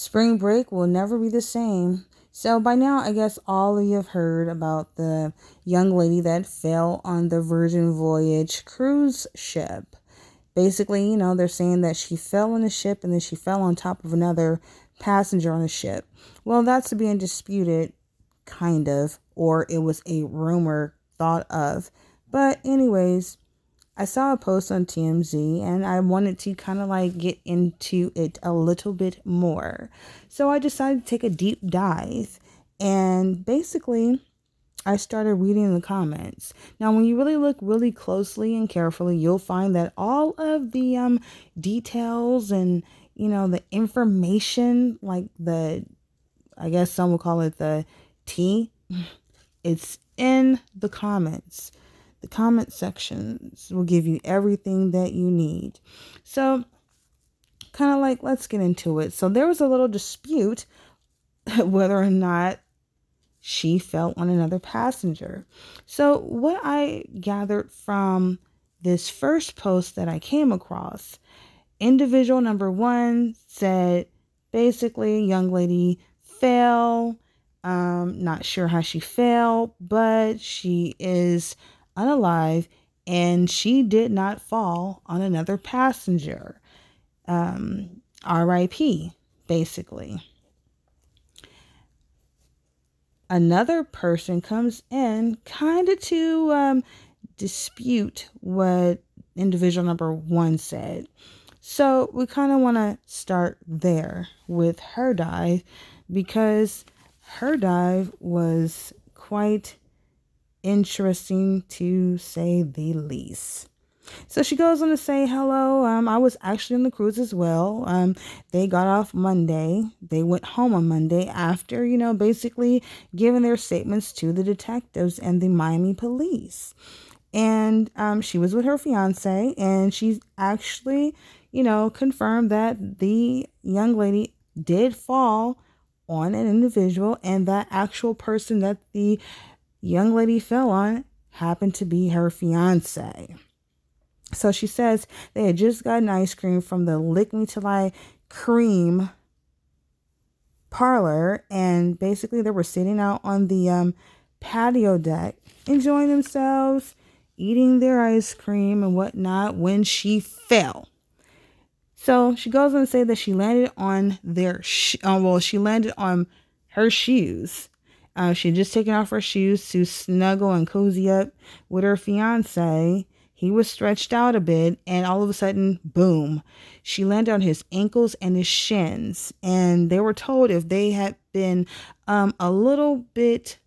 Spring break will never be the same. So by now, I guess all of you have heard about the young lady that fell on the Virgin Voyage cruise ship. Basically, they're saying that she fell on the ship and then she fell on top of another passenger on the ship. Well, that's being disputed, kind of, or it was a rumor thought of. But anyways, I saw a post on TMZ and I wanted to kind of like get into it a little bit more. So I decided to take a deep dive and basically I started reading the comments. Now, when you really look really closely and carefully, you'll find that all of the details and, the information, like I guess some will call it the tea, it's in the comments. The comment sections will give you everything that you need. So, kind of like, let's get into it. So, there was a little dispute whether or not she fell on another passenger. So, what I gathered from this first post that I came across, individual number one said, basically, young lady fell. Not sure how she fell, but she is unalive and she did not fall on another passenger. RIP, basically. Another person comes in kind of to dispute what individual number one said. So we kind of want to start there with her dive because her dive was quite interesting to say the least. So she goes on to say, hello, I was actually on the cruise as well. They got off Monday. They went home on Monday after, basically giving their statements to the detectives and the Miami police. And she was with her fiance and she actually, confirmed that the young lady did fall on an individual and that actual person that the young lady fell on happened to be her fiance. So she says they had just gotten ice cream from the Lick Me Till I Cream parlor, and basically they were sitting out on the patio deck, enjoying themselves, eating their ice cream and whatnot when she fell. So she goes on to say that she landed on she landed on her shoes. She had just taken off her shoes to snuggle and cozy up with her fiance. He was stretched out a bit, and all of a sudden, boom, she landed on his ankles and his shins. And they were told if they had been a little bit,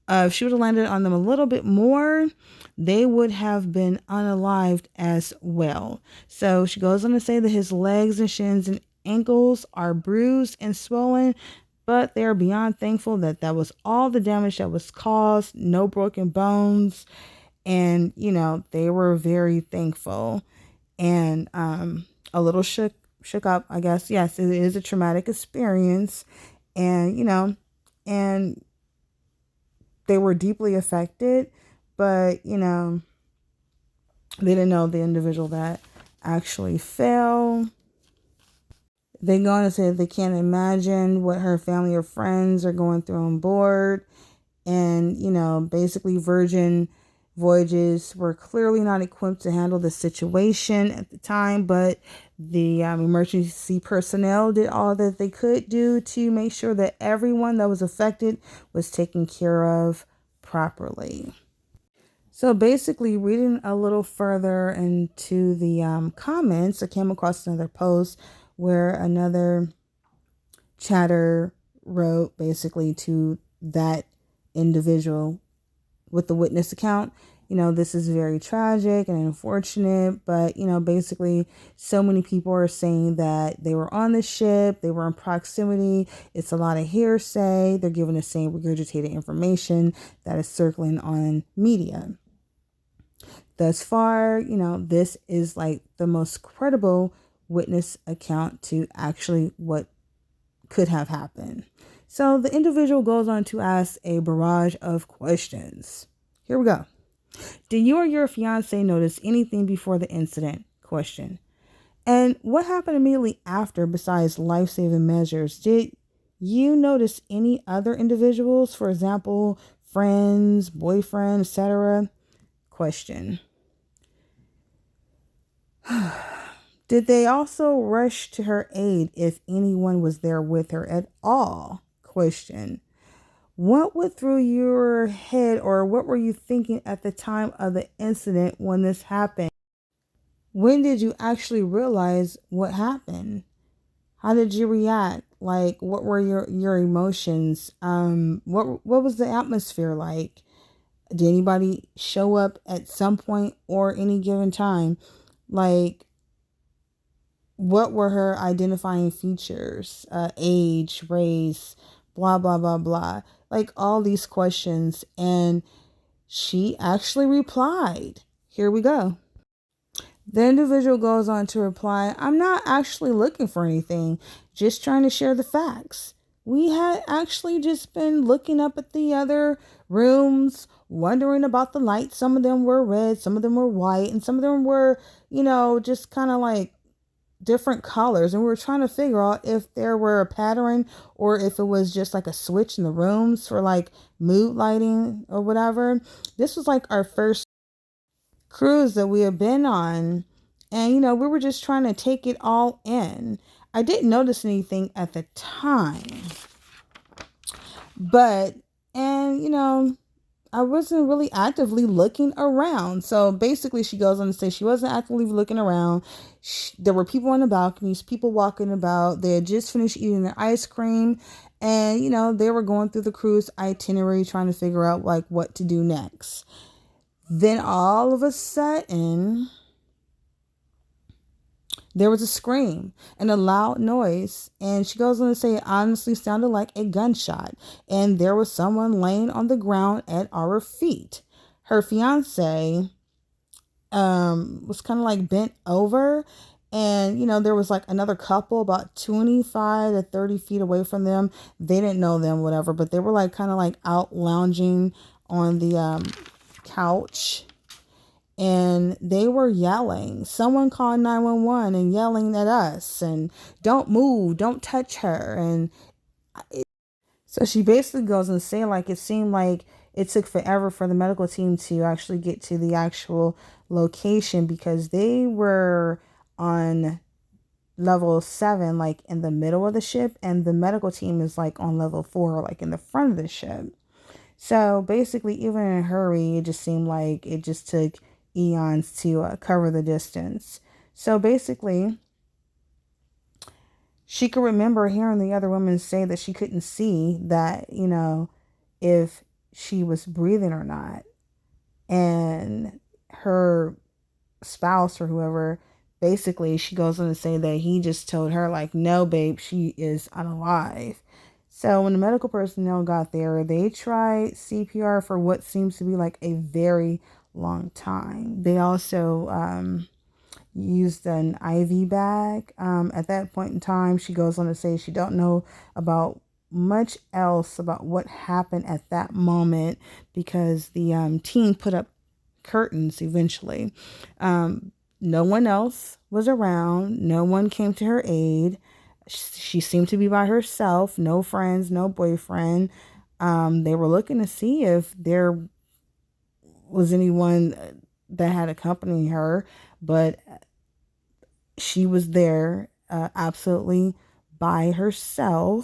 if she would have landed on them a little bit more, they would have been unalived as well. So she goes on to say that his legs and shins and ankles are bruised and swollen, but they're beyond thankful that that was all the damage that was caused, no broken bones. And, they were very thankful and a little shook up, I guess. Yes, it is a traumatic experience. And, and they were deeply affected, but, they didn't know the individual that actually fell. They go on to say that they can't imagine what her family or friends are going through on board. And, basically Virgin Voyages were clearly not equipped to handle the situation at the time, but the emergency personnel did all that they could do to make sure that everyone that was affected was taken care of properly. So basically, reading a little further into the comments, I came across another post where another chatter wrote basically to that individual with the witness account, this is very tragic and unfortunate, but, basically so many people are saying that they were on the ship, they were in proximity. It's a lot of hearsay. They're giving the same regurgitated information that is circling on media. Thus far, this is like the most credible witness account to actually what could have happened. So the individual goes on to ask a barrage of questions. Here we go. Did you or your fiance notice anything before the incident? Question. And what happened immediately after besides life-saving measures? Did you notice any other individuals, for example, friends, boyfriend, etc.? Question. Did they also rush to her aid if anyone was there with her at all? Question. What went through your head or what were you thinking at the time of the incident when this happened? When did you actually realize what happened? How did you react? Like, what were your emotions? What was the atmosphere like? Did anybody show up at some point or any given time? Like, what were her identifying features? Age, race, blah, blah, blah, blah. Like all these questions. And she actually replied. Here we go. The individual goes on to reply, I'm not actually looking for anything, just trying to share the facts. We had actually just been looking up at the other rooms, wondering about the lights. Some of them were red, some of them were white, and some of them were, just kind of like different colors. And we were trying to figure out if there were a pattern or if it was just like a switch in the rooms for like mood lighting or whatever. This was like our first cruise that we had been on. And, we were just trying to take it all in. I didn't notice anything at the time. But, I wasn't really actively looking around. So basically, she goes on to say she wasn't actively looking around. There were people on the balconies, people walking about. They had just finished eating their ice cream. And, they were going through the cruise itinerary, trying to figure out like what to do next. Then all of a sudden, there was a scream and a loud noise. And she goes on to say it honestly sounded like a gunshot. And there was someone laying on the ground at our feet. Her fiance was kind of like bent over. And, there was like another couple about 25 to 30 feet away from them. They didn't know them, whatever. But they were like kind of like out lounging on the couch. And they were yelling. Someone called 911 and yelling at us and don't move, don't touch her. And so she basically goes and say like it seemed like it took forever for the medical team to actually get to the actual location because they were on level 7, like in the middle of the ship, and the medical team is like on level 4, like in the front of the ship. So basically, even in a hurry, it just seemed like it just took eons to cover the distance. So basically, she could remember hearing the other women say that she couldn't see that, if she was breathing or not. And her spouse or whoever, basically, she goes on to say that he just told her, like, no, babe, she is unalive. So when the medical personnel got there, they tried CPR for what seems to be like a very long time. They also used an IV bag. At that point in time, she goes on to say she don't know about much else about what happened at that moment because the team put up curtains eventually. No one else was around. No one came to her aid. She seemed to be by herself. No friends, no boyfriend. They were looking to see if there was anyone that had accompanied her, but she was there absolutely by herself.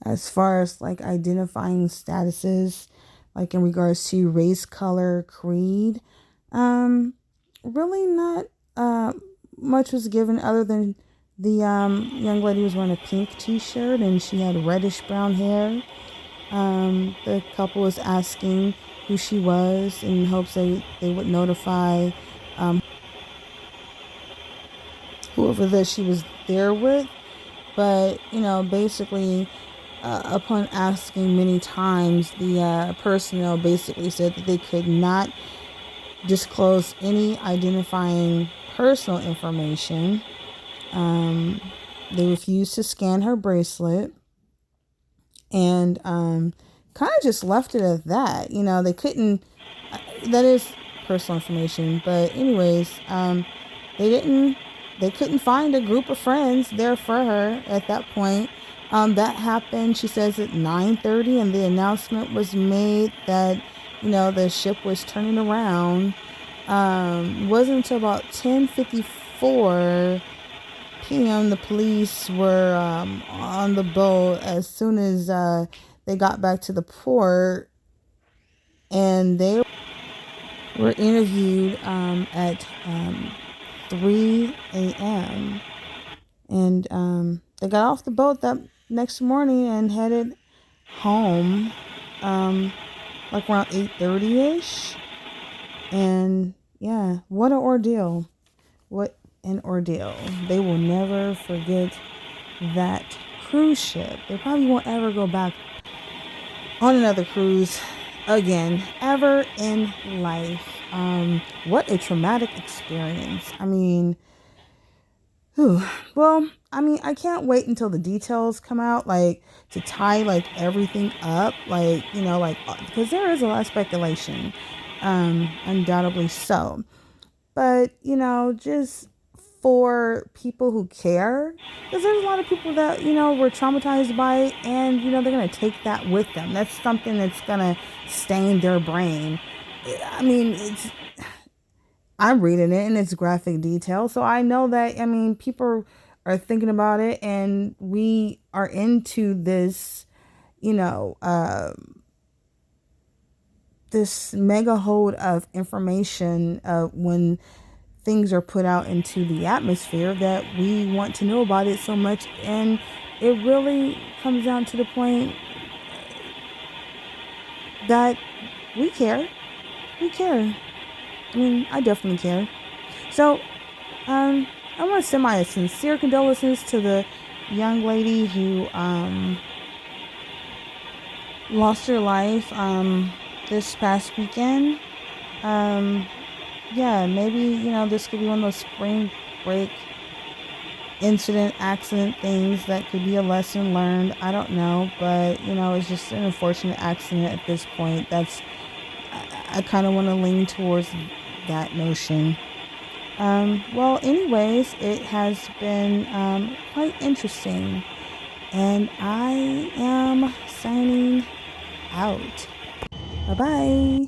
As far as like identifying statuses, like in regards to race, color, creed, really not much was given other than the young lady was wearing a pink t-shirt and she had reddish brown hair. The couple was asking who she was in hopes they would notify whoever that she was there with. But, basically, upon asking many times, the personnel basically said that they could not disclose any identifying personal information. They refused to scan her bracelet and kind of just left it at that. They couldn't, that is personal information, but anyways, they didn't they couldn't find a group of friends there for her at that point. That happened, she says, at 9:30, and the announcement was made that, the ship was turning around. It wasn't until about 10:54 p.m. the police were on the boat as soon as they got back to the port, and they were interviewed at 3 a.m. And they got off the boat that next morning and headed home like around 8:30ish. And yeah, what an ordeal. What an ordeal. They will never forget that cruise ship. They probably won't ever go back on another cruise again, ever in life. What a traumatic experience. I mean, well, I can't wait until the details come out, like, to tie, like, everything up, like, because there is a lot of speculation, undoubtedly so. But, just for people who care, because there's a lot of people that, were traumatized by it, and, they're going to take that with them. That's something that's going to stain their brain. I'm reading it in its graphic detail, so I know that, people are thinking about it, and we are into this, this mega hold of information when things are put out into the atmosphere, that we want to know about it so much. And it really comes down to the point that we care. I definitely care. So I want to send my sincere condolences to the young lady who lost her life this past weekend. Yeah, maybe, this could be one of those spring break accident things that could be a lesson learned. I don't know, but, it's just an unfortunate accident at this point. I kind of want to lean towards that notion. Well, anyways, it has been quite interesting, and I am signing out. Bye-bye.